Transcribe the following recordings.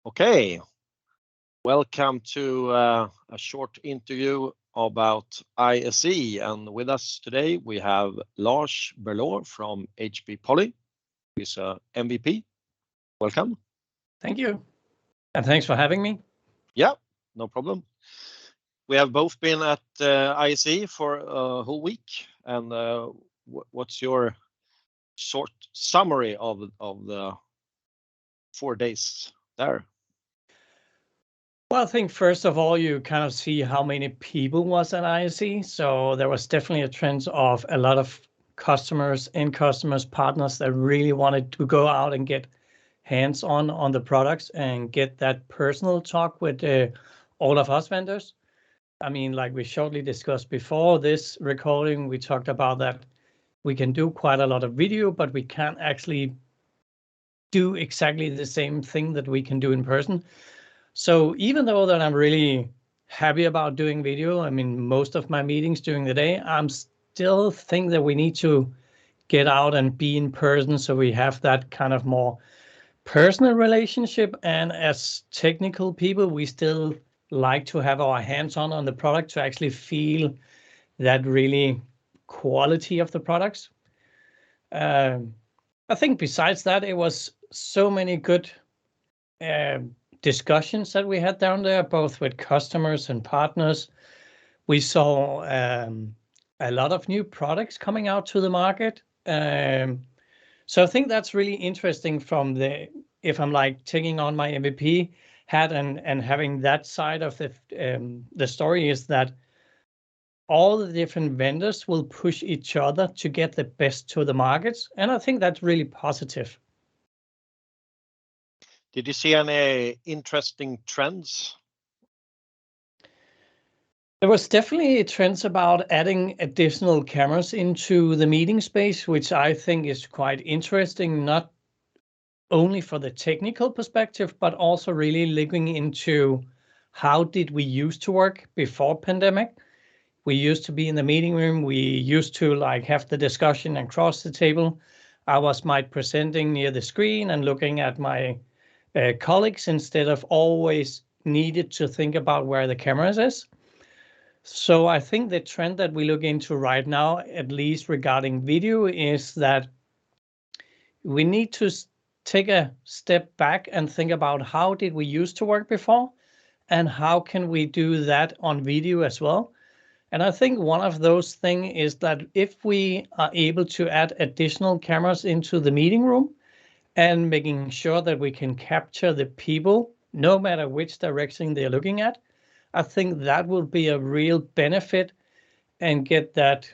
Okay, welcome to a short interview about ISE, and with us today we have Lars Berlau from HP Poly. He's a MVP. Welcome. Thank you. And thanks for having me. Yeah, no problem. We have both been at ISE for a whole week, and what's your short summary of the 4 days there? Well, I think first of all, you kind of see how many people was at ISE. So there was definitely a trend of a lot of customers, partners that really wanted to go out and get hands-on on the products and get that personal talk with all of us vendors. I mean, like we shortly discussed before this recording, we talked about that we can do quite a lot of video, but we can't actually do exactly the same thing that we can do in person. So even though that I'm really happy about doing video, I mean, most of my meetings during the day, I'm still think that we need to get out and be in person. So we have that kind of more personal relationship. And as technical people, we still like to have our hands on the product to actually feel that really quality of the products. I think besides that, it was so many good discussions that we had down there, both with customers and partners. We saw a lot of new products coming out to the market. So I think that's really interesting from if I'm like taking on my MVP hat and having that side of the story is that all the different vendors will push each other to get the best to the markets. And I think that's really positive. Did you see any interesting trends? There was definitely trends about adding additional cameras into the meeting space, which I think is quite interesting, not only for the technical perspective, but also really looking into how did we used to work before pandemic. We used to be in the meeting room. We used to like have the discussion across the table. I was presenting near the screen and looking at my colleagues instead of always needed to think about where the cameras is. So I think the trend that we look into right now, at least regarding video, is that we need to take a step back and think about how did we used to work before and how can we do that on video as well. And I think one of those things is that if we are able to add additional cameras into the meeting room and making sure that we can capture the people, no matter which direction they're looking at, I think that will be a real benefit and get that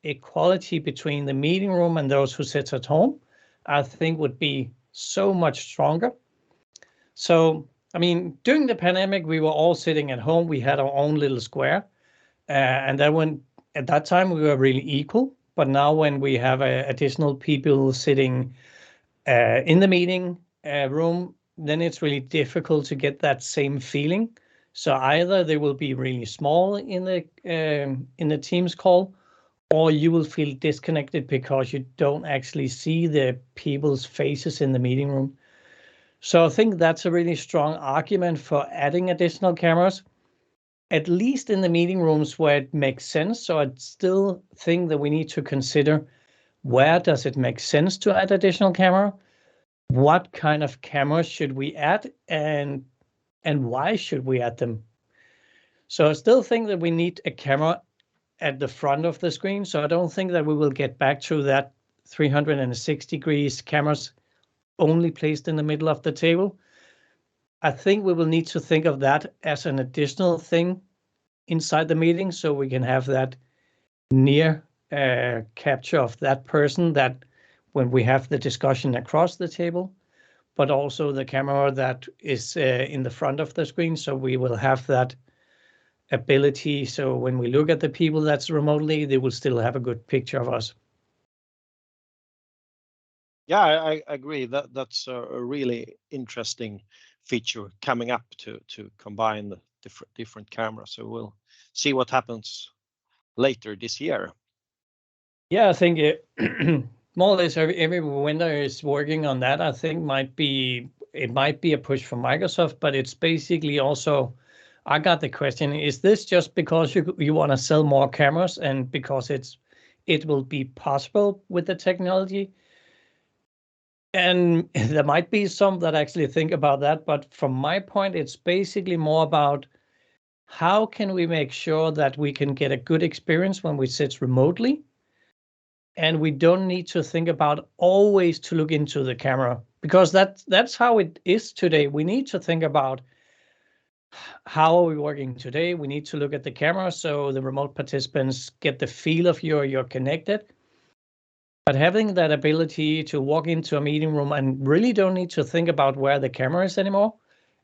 equality between the meeting room and those who sit at home, I think would be so much stronger. So, I mean, during the pandemic, we were all sitting at home. We had our own little square. And then at that time, we were really equal. But now when we have additional people sitting in the meeting room, then it's really difficult to get that same feeling. So either they will be really small in the Teams call, or you will feel disconnected because you don't actually see the people's faces in the meeting room. So I think that's a really strong argument for adding additional cameras, at least in the meeting rooms where it makes sense. So I still think that we need to consider where does it make sense to add additional camera? What kind of cameras should we add and why should we add them? So I still think that we need a camera at the front of the screen. So I don't think that we will get back to that 360 degrees cameras only placed in the middle of the table. I think we will need to think of that as an additional thing inside the meeting so we can have that near capture of that person that when we have the discussion across the table, but also the camera that is in the front of the screen. So we will have that ability. So when we look at the people that's remotely, they will still have a good picture of us. Yeah, I agree. That's a really interesting feature coming up to combine the different cameras. So we'll see what happens later this year. Yeah, I think more or less every vendor is working on that. I think might be it might be a push from Microsoft, but it's basically also, I got the question, is this just because you want to sell more cameras and because it will be possible with the technology? And there might be some that actually think about that, but from my point, it's basically more about how can we make sure that we can get a good experience when we sit remotely, and we don't need to think about always to look into the camera, because that's how it is today. We need to think about how are we working today. We need to look at the camera so the remote participants get the feel of you're connected. But having that ability to walk into a meeting room and really don't need to think about where the camera is anymore,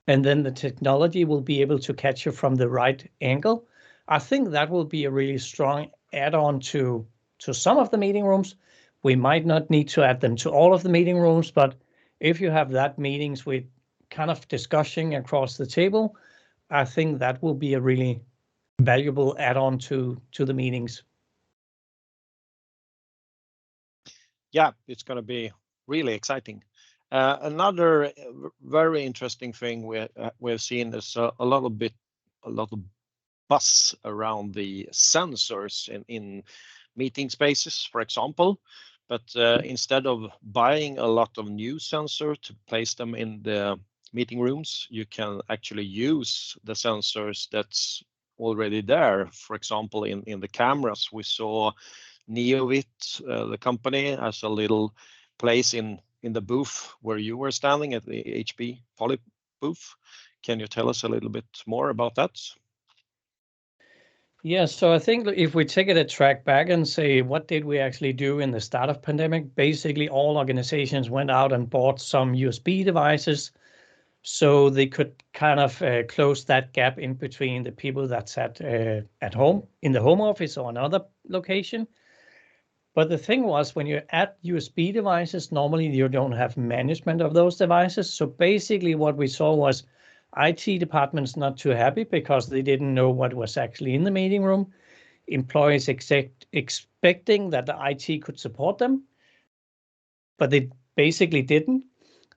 and then the technology will be able to catch you from the right angle, I think that will be a really strong add-on to some of the meeting rooms. We might not need to add them to all of the meeting rooms, but if you have that meetings with kind of discussion across the table, I think that will be a really valuable add-on to the meetings. Yeah, it's going to be really exciting. Another very interesting thing we've seen is a lot of buzz around the sensors in meeting spaces, for example. But instead of buying a lot of new sensors to place them in the meeting rooms, you can actually use the sensors that's already there. For example, in the cameras, we saw Neovit, the company, has a little place in the booth where you were standing at the HP Poly booth. Can you tell us a little bit more about that? Yeah, so I think if we take it a track back and say, what did we actually do in the start of pandemic? Basically, all organizations went out and bought some USB devices so they could kind of close that gap in between the people that sat at home in the home office or another location. But the thing was, when you add USB devices, normally you don't have management of those devices. So basically what we saw was IT departments not too happy because they didn't know what was actually in the meeting room. Employees expecting that the IT could support them, but they basically didn't.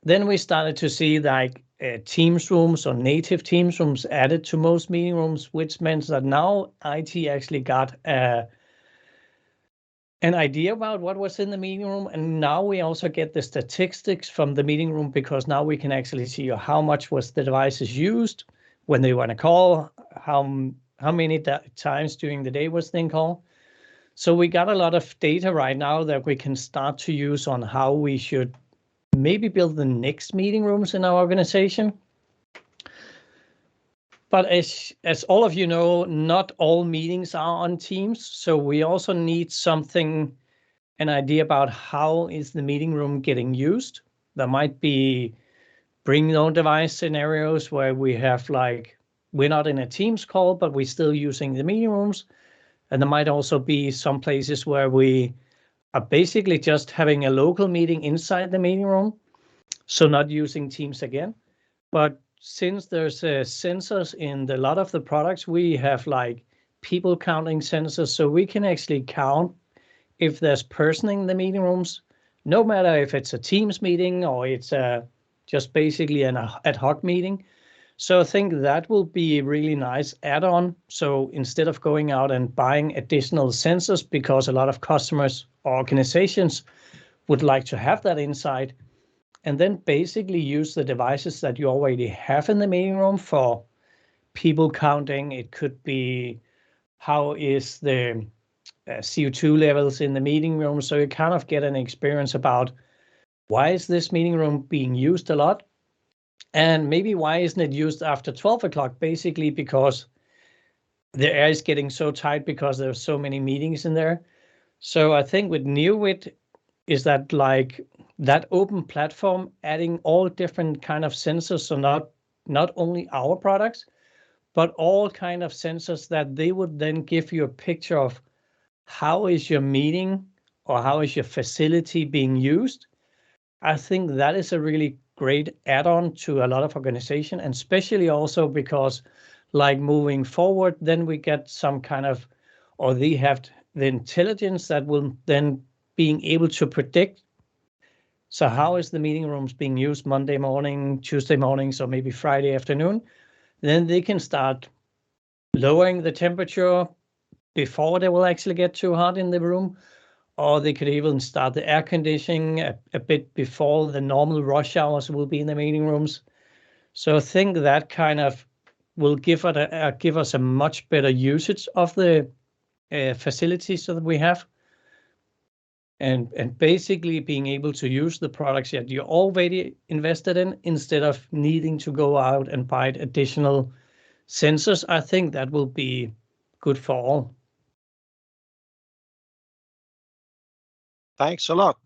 Then we started to see like Teams rooms or native Teams rooms added to most meeting rooms, which meant that now IT actually got an idea about what was in the meeting room. And now we also get the statistics from the meeting room, because now we can actually see how much was the devices used when they want to call, how many times during the day was they call. So we got a lot of data right now that we can start to use on how we should maybe build the next meeting rooms in our organization. But as all of you know, not all meetings are on Teams. So we also need an idea about how is the meeting room getting used. There might be bring your own device scenarios where we have like, we're not in a Teams call, but we're still using the meeting rooms. And there might also be some places where we are basically just having a local meeting inside the meeting room. So not using Teams again. But since there's sensors in a lot of the products, we have like people counting sensors. So we can actually count if there's person in the meeting rooms, no matter if it's a Teams meeting or it's just basically an ad hoc meeting. So I think that will be a really nice add-on. So instead of going out and buying additional sensors, because a lot of customers or organizations would like to have that insight, and then basically use the devices that you already have in the meeting room for people counting. It could be how is the CO2 levels in the meeting room. So you kind of get an experience about why is this meeting room being used a lot? And maybe why isn't it used after 12 o'clock? Basically because the air is getting so tight because there's so many meetings in there. So I think with Neowit is that like that open platform, adding all different kind of sensors. So not only our products, but all kind of sensors that they would then give you a picture of how is your meeting or how is your facility being used. I think that is a really great add-on to a lot of organization, and especially also because like moving forward, then we get some kind of, or they have the intelligence that will then being able to predict So how is the meeting rooms being used Monday morning, Tuesday mornings, or maybe Friday afternoon? Then they can start lowering the temperature before they will actually get too hot in the room, or they could even start the air conditioning a bit before the normal rush hours will be in the meeting rooms. So I think that kind of will give us a much better usage of the facilities that we have. And basically being able to use the products that you're already invested in instead of needing to go out and buy additional sensors. I think that will be good for all. Thanks a lot.